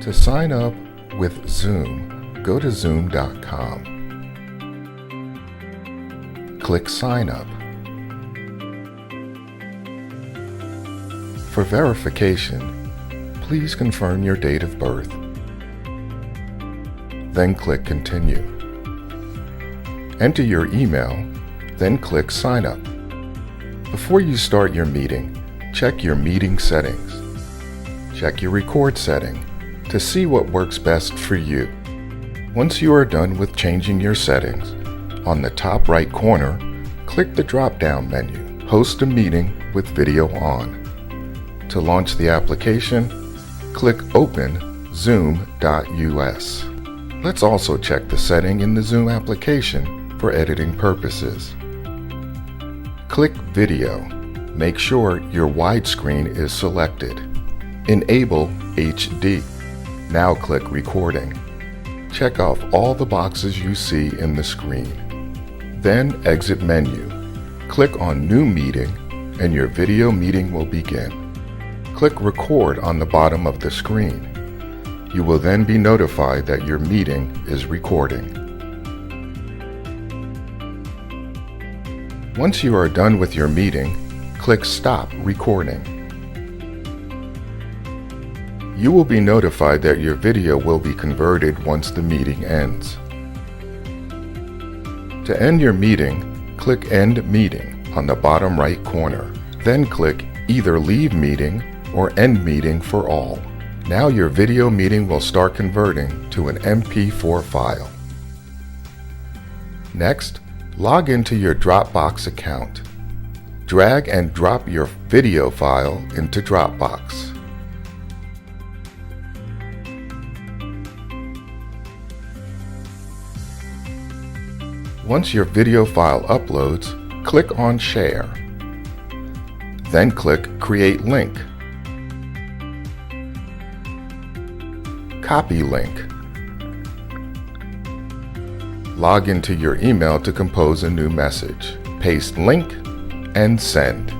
To sign up with Zoom, go to zoom.com. Click Sign Up. For verification, please confirm your date of birth. Then click Continue. Enter your email, then click Sign Up. Before you start your meeting, check your meeting settings. Check your record setting to see what works best for you. Once you are done with changing your settings, on the top right corner, click the drop-down menu, Host a Meeting with Video On. To launch the application, click Open Zoom.us. Let's also check the setting in the Zoom application for editing purposes. Click Video. Make sure your widescreen is selected. Enable HD. Now click Recording. Check off all the boxes you see in the screen. Then exit menu. Click on New Meeting and your video meeting will begin. Click Record on the bottom of the screen. You will then be notified that your meeting is recording. Once you are done with your meeting, click Stop Recording. You will be notified that your video will be converted once the meeting ends. To end your meeting, click End Meeting on the bottom right corner. Then click either Leave Meeting or End Meeting for all. Now your video meeting will start converting to an MP4 file. Next, log into your Dropbox account. Drag and drop your video file into Dropbox. Once your video file uploads, click on Share. Then click Create Link. Copy link. Log into your email to compose a new message. Paste link and send.